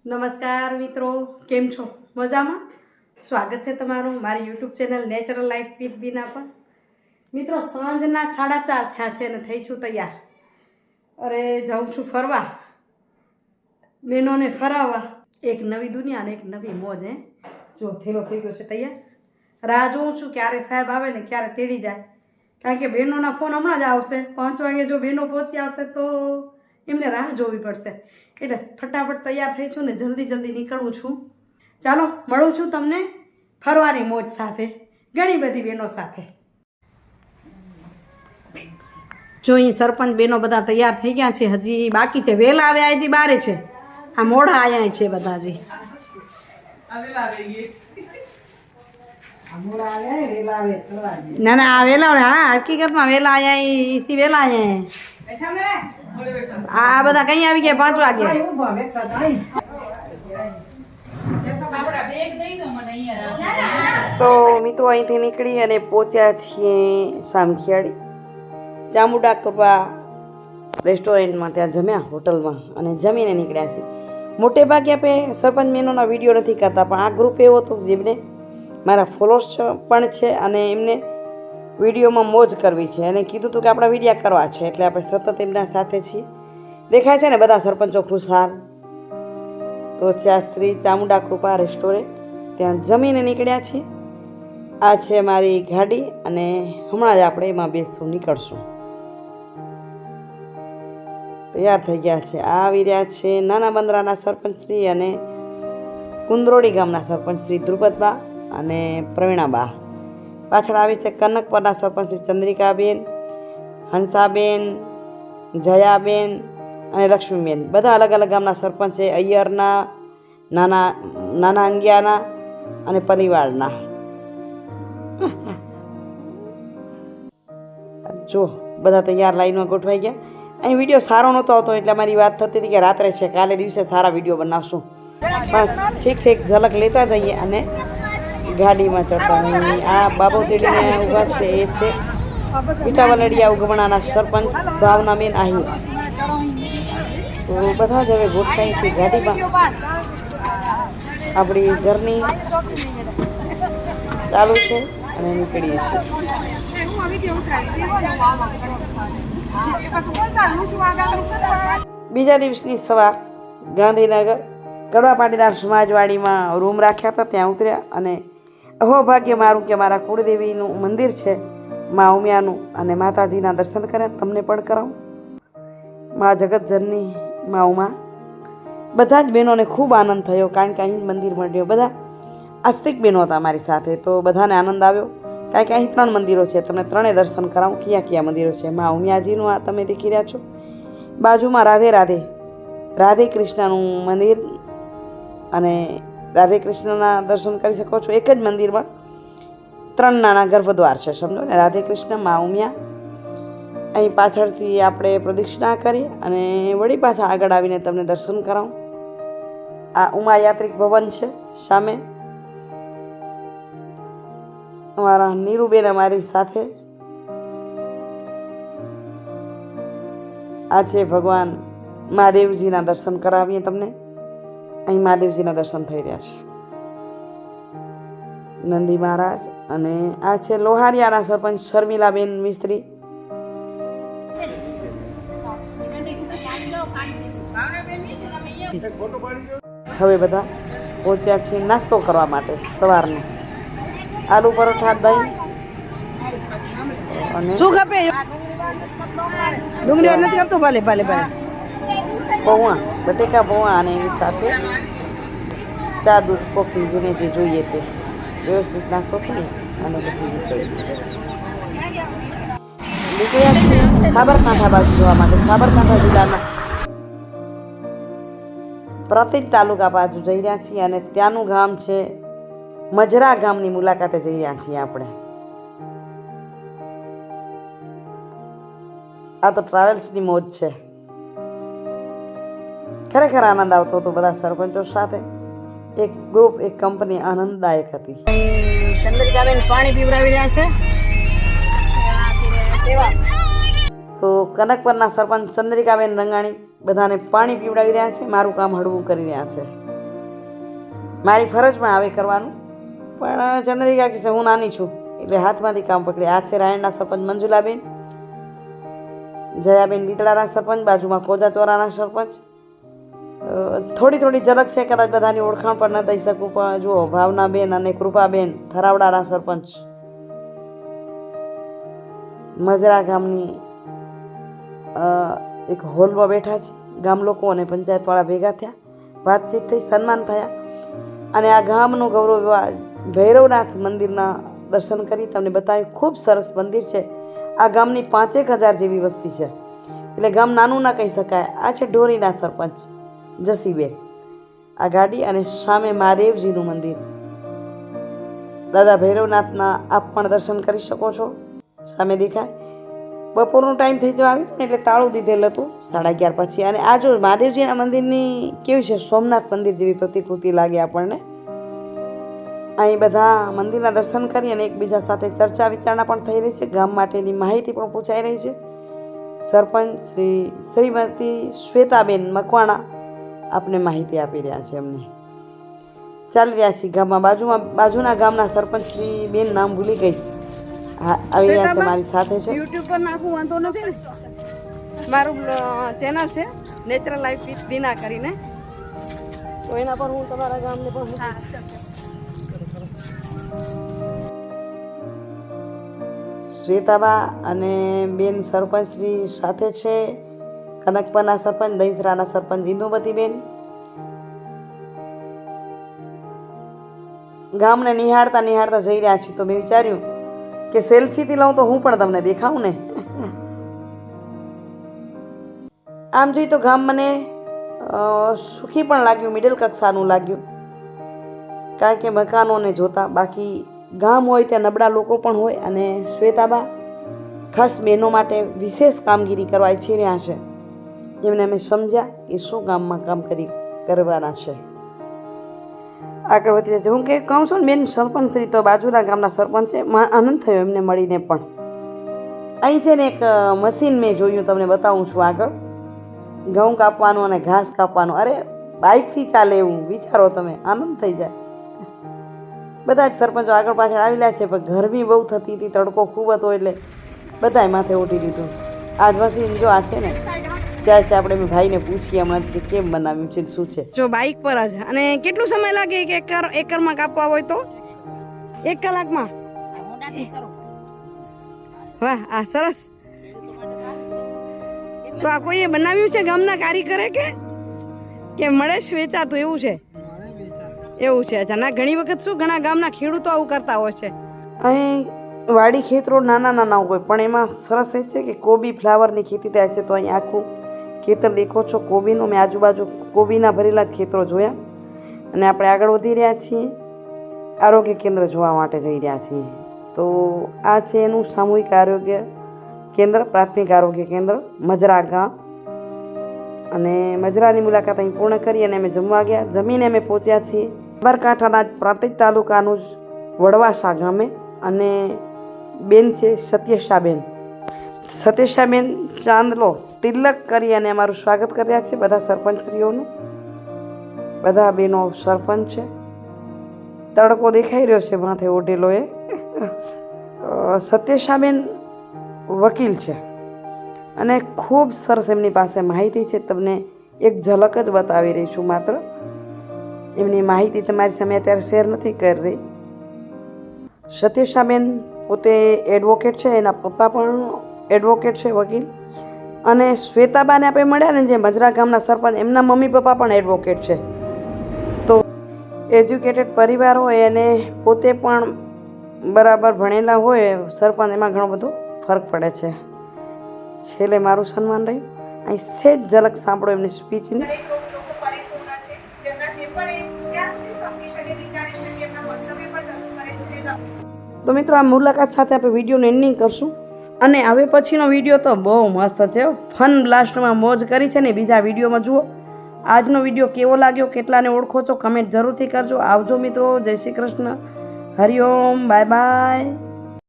નમસ્કાર મિત્રો, કેમ છો? મજામાં? સ્વાગત છે તમારું મારી YouTube channel natural life with Beena પર. મિત્રો, સાંજના 4:30 થયા છે અને થઈ છું તૈયાર. અરે જાઉં છું ફરવા, બહેનોને ફરાવવા. એક નવી દુનિયા અને એક નવી મોજ. જો થેલો થઈ ગયો છે તૈયાર. રાહ જોઉં છું ક્યારે સાહેબ આવે ને ક્યારે તેડી જાય, કારણ કે બહેનોના ફોન હમણાં જ આવશે. 5 વાગે જો બહેનો પહોંચી આવશે તો એમને રાહ જોવી પડશે. એટલે ફટાફટ તૈયાર થઈ છું ને જલ્દી નીકળું છું. ચાલો મળું છું તમને ફરવાની મોજ સાથે, ઘણી બધી બહેનો સાથે. જો અહીં સરપંચ બહેનો બધા તૈયાર થઈ ગયા છે, હજી બાકી છે. વહેલા આવ્યા હજી બારે છે, આ મોડા આવ્યા છે બધા. હજી ના ના, આ વહેલા, હા હકીકતમાં વહેલા આવ્યા, એથી વહેલા આવ્યા. આ બધા કઈ આવી ગયા 5 વાગે. તો મિત્રો અહીંથી નીકળી અને પહોંચ્યા છીએ સામખિયાળી ચામુંડા કૃપા રેસ્ટોરન્ટમાં. ત્યાં જમ્યા હોટલમાં અને જમીને નીકળ્યા છીએ. મોટે ભાગે આપણે સરપંચ બહેનોના વિડીયો નથી કરતા, પણ આ ગ્રુપ એવો હતો જેમને મારા ફોલોઅર્સ પણ છે અને એમને વિડીયોમાં મોજ કરવી છે અને કીધું હતું કે આપણા વિડીયા કરવા છે, એટલે આપણે સતત એમના સાથે છીએ. દેખાય છે ને બધા સરપંચો ખુશહાલ. તો છે શ્રી ચામુંડા કૃપા રેસ્ટોરન્ટ, ત્યાં જમીને નીકળ્યા છીએ. આ છે મારી ગાડી અને હમણાં જ આપણે એમાં બેસશું, નીકળશું. તૈયાર થઈ ગયા છે. આ આવી રહ્યા છે નાના બંદરાના સરપંચ શ્રી અને કુંદરોડી ગામના સરપંચ શ્રી ધ્રુપદબા અને પ્રવીણાબા. પાછળ આવી છે કનકપરના સરપંચ શ્રી ચંદ્રિકાબેન, હંસાબેન, જયાબેન અને લક્ષ્મીબેન. બધા અલગ અલગ ગામના સરપંચ છે. અય્યરના, નાના અંગિયાના અને પરિવારના. જો બધા તૈયાર લાઈનમાં ગોઠવાઈ ગયા. અહીં વિડીયો સારો નહોતો આવતો એટલે મારી વાત થતી હતી કે રાત્રે છે, કાલે દિવસે સારા વિડીયો બનાવશું. પણ ઠીક છે, એક ઝલક લેતા જઈએ અને ગાડીમાં ચડતા નહીં. આ બાબો તેડીને ઊભા છે એ છે પીટાવલડિયા ઉગમણાના સરપંચ ભાવનાબેન આહિર. તો બધા જ હવે ગોઠવાઈ છે ગાડીમાં. આપણી જર્ની ચાલુ છે અને નીકળીએ છીએ. બીજા દિવસની સવાર ગાંધીનગર કડવા પાટીદાર સમાજવાડીમાં રૂમ રાખ્યા હતા, ત્યાં ઉતર્યા અને અહોભાગ્ય મારું કે મારા કુળદેવીનું મંદિર છે મા ઉમિયાનું, અને માતાજીના દર્શન કર્યા. તમને પણ કરાવું. મા જગતજનની મા ઉમા. બધા જ બહેનોને ખૂબ આનંદ થયો, કારણ કે અહીં મંદિર મળ્યો. બધા આસ્તિક બહેનો હતા અમારી સાથે, તો બધાને આનંદ આવ્યો. કારણ કે અહીં 3 મંદિરો છે, તમને 3 દર્શન કરાવું. કયા મંદિરો છે? મા ઉમિયાજીનું આ તમે દેખી રહ્યા છો, બાજુમાં રાધે કૃષ્ણનું મંદિર, અને રાધે કૃષ્ણના દર્શન કરી શકો છો. એક જ મંદિરમાં 3 નાના ગર્ભદ્વાર છે, સમજો ને. રાધે કૃષ્ણ, મા ઉમિયા. અહીં પાછળથી આપણે પ્રદક્ષિણા કરી અને વળી પાછા આગળ આવીને તમને દર્શન કરાવું. આ ઉમા યાત્રિક ભવન છે સામે. અમારા નીરુબેન અમારી સાથે. આ છે ભગવાન મહાદેવજીના દર્શન કરાવીએ તમને. અહીં મહાદેવજીના દર્શન થઈ રહ્યા છે. નંદી મહારાજ. અને આ છે લોહારિયાના સરપંચ શર્મિલાબેન મિસ્ત્રી. હવે બધા પહોંચ્યા છીએ નાસ્તો કરવા માટે સવારનો. આલુ પરોઠા, દહીં અને શું ખપે? ડુંગળી નથી આપતો. ભલે પૌવા, બટેકા પૌવા અને એની સાથે ચા, દૂધ, કોફી, જેને જે જોઈએ તે વ્યવસ્થિત નાસ્તો કરી અને પછી નીકળ્યા છીએ સાબરકાંઠા બાજુ જવા માટે. સાબરકાંઠા જિલ્લાના પ્રાંતિજ તાલુકા બાજુ જઈ રહ્યા છીએ અને ત્યાંનું ગામ છે મજરા. ગામની મુલાકાતે જઈ રહ્યા છીએ આપણે. આ તો ટ્રાવેલ્સની મોજ છે. ખરેખર આનંદ આવતો હતો બધા સરપંચો સાથે. એક ગ્રુપ, એક કંપની આનંદદાયક હતી. ચંદ્રિકાબેન પાણી પીવડાવી રહ્યા છે. તો કનકપરના સરપંચ ચંદ્રિકાબેન રંગાણી બધાને પાણી પીવડાવી રહ્યા છે, મારું કામ હળવું કરી રહ્યા છે. મારી ફરજમાં આવે કરવાનું, પણ ચંદ્રિકા કહેશે હું નાની છું એટલે હાથમાંથી કામ પકડે. આ છે રાયણના સરપંચ મંજુલાબેન, જયાબેન બીતળાના સરપંચ, બાજુમાં કોજાચોરાના સરપંચ. થોડી થોડી ઝલક છે, કદાચ બધાની ઓળખાણ પણ ન દઈ શકું, પણ જુઓ ભાવનાબેન અને કૃપાબેન થરાવડાના સરપંચ. મજરા ગામની એક હોલમાં બેઠા છે, ગામ લોકો અને પંચાયતવાળા ભેગા થયા, વાતચીત થઈ, સન્માન થયા. અને આ ગામનું ગૌરવ ભૈરવનાથ મંદિરના દર્શન કરી તમને બતાવ્યું. ખૂબ સરસ મંદિર છે. આ ગામની 5,000 જેવી વસ્તી છે, એટલે ગામ નાનું ના કહી શકાય. આ છે ઢોરીના સરપંચ જસીબેન. આ ગાડી અને સામે મહાદેવજીનું મંદિર. દાદા ભૈરવનાથના આપ પણ દર્શન કરી શકો છો, સામે દેખાય. બપોરનો ટાઈમ થઈ જવા આવ્યું ને એટલે તાળું દીધેલું હતું 11:30 પછી. અને આ જો મહાદેવજીના મંદિરની કેવી છે, સોમનાથ મંદિર જેવી પ્રતિકૃતિ લાગે આપણને. અહીં બધા મંદિરના દર્શન કરી અને એકબીજા સાથે ચર્ચા વિચારણા પણ થઈ રહી છે. ગામ માટેની માહિતી પણ પૂછાઈ રહી છે. સરપંચ શ્રીમતી શ્વેતાબેન મકવાણા આપને માહિતી આપી રહ્યા છે. અમને ચાલી રહ્યા છીએ ગામમાં. બાજુના ગામના સરપંચ શ્રી બેન નામ ભૂલી ગઈ, આવી રહ્યા છે, મારી સાથે છે. યુટ્યુબ પર નાખું વાંધો નથી ને, મારું ચેનલ છે નેચરલ લાઈફ વિથ દીના કરીને, તો એના પર હું તમારા ગામને પણ મૂકીશ. શ્વેતાબા અને બેન સરપંચ શ્રી સાથે છે. કનકપરના સરપંચ, દહીસરાના સરપંચ ઇન્દુમતીબેન. ગામને નિહાળતા નિહાળતા જઈ રહ્યા છીએ, તો મેં વિચાર્યું કે સેલ્ફીથી લઉં તો હું પણ તમને દેખાઉં ને. આમ જોઈએ તો ગામ મને સુખી પણ લાગ્યું, મિડલ કક્ષાનું લાગ્યું, કારણ કે મકાનોને જોતા. બાકી ગામ હોય ત્યાં નબળા લોકો પણ હોય, અને શ્વેતાબા ખાસ બહેનો માટે વિશેષ કામગીરી કરવા ઈચ્છી રહ્યા છે. એમને અમે સમજ્યા કે શું ગામમાં કામ કરવાના છે. આગળ વધી રહ્યા છે. હું કે કહું છું ને બેન સરપંચ શ્રી તો બાજુના ગામના સરપંચ છે. આનંદ થયો એમને મળીને પણ. અહીં છે ને એક મશીન મેં જોયું, તમને બતાવું છું આગળ. ઘઉં કાપવાનું અને ઘાસ કાપવાનું. અરે બાઇકથી ચાલે એવું, વિચારો તમે, આનંદ થઈ જાય. બધા જ સરપંચો આગળ પાછળ આવેલા છે, પણ ગરમી બહુ થતી હતી, તડકો ખૂબ હતો, એટલે બધાએ માથે ઓઢી લીધું. આજ મશીન જો આ છે ને ત્યાં છે. આપણે મેં ભાઈને પૂછીએ હમણાં કે કેમ બનાવ્યું છે, શું છે. જો બાઇક પર જ. અને કેટલું સમય લાગે એક એકરમાં કાપવા હોય તો? 1 કલાકમાં? વાહ, આ સરસ. તો આ કોઈએ બનાવ્યું છે ગામના કારીગરે કે મળે છે વેચાતું? એવું છે, એવું છે. અચ્છા. ના, ઘણી વખત શું ઘણા ગામના ખેડૂતો આવું કરતા હોય છે. અહીં વાડી ખેતરો નાના નાના હોય, પણ એમાં સરસ એ છે કે કોબી ફ્લાવરની ખેતી થાય છે. તો અહીં આખું ખેતર દેખો છો કોબીનું. મેં આજુબાજુ કોબીના ભરેલા જ ખેતરો જોયા. અને આપણે આગળ વધી રહ્યા છીએ, આરોગ્ય કેન્દ્ર જોવા માટે જઈ રહ્યા છીએ. તો આ છે એનું સામૂહિક આરોગ્ય કેન્દ્ર, પ્રાથમિક આરોગ્ય કેન્દ્ર મજરા ગામ. અને મજરાની મુલાકાત અહીં પૂર્ણ કરી અને અમે જમવા ગયા. જમીને અમે પહોંચ્યા છીએ સાબરકાંઠાના પ્રાંતિજ તાલુકાનું જ વડવાસા ગામે. અને બેન છે સત્યેશાબેન. સત્યેશાબેન ચાંદલો તિલક કરી અને અમારું સ્વાગત કર્યા છે. બધા સરપંચશ્રીઓનું, બધા બહેનો સરપંચ છે. તડકો દેખાઈ રહ્યો છે માથે ઓઢેલો એ. સત્યેશાબેન વકીલ છે અને ખૂબ સરસ એમની પાસે માહિતી છે. તમને એક ઝલક જ બતાવી રહી છું માત્ર. એમની માહિતી તમારી સામે અત્યારે શેર નથી કરી રહી. સત્યેશાબેન પોતે એડવોકેટ છે, એના પપ્પા પણ એડવોકેટ છે, વકીલ. અને શ્વેતાબાને આપણે મળ્યા ને જે મજરા ગામના સરપંચ, એમના મમ્મી પપ્પા પણ એડવોકેટ છે. તો એજ્યુકેટેડ પરિવાર હોય અને પોતે પણ બરાબર ભણેલા હોય સરપંચ, એમાં ઘણો બધો ફરક પડે છે. છેલ્લે મારું સન્માન રહ્યું. અહીં સેજ ઝલક સાંભળો એમની સ્પીચની. તો મિત્રો, આ મુલાકાત સાથે આપણે વિડીયોનું એન્ડિંગ કરશું. અને હવે પછીનો વિડીયો તો બહુ મસ્ત છે, ફન બ્લાસ્ટમાં મોજ કરી છે ને, બીજા વિડીયોમાં જુઓ. આજનો વિડીયો કેવો લાગ્યો, કેટલાને ઓળખો છો, કમેન્ટ જરૂરથી કરજો. આવજો મિત્રો, જય શ્રી કૃષ્ણ, હરિઓમ, બાય બાય.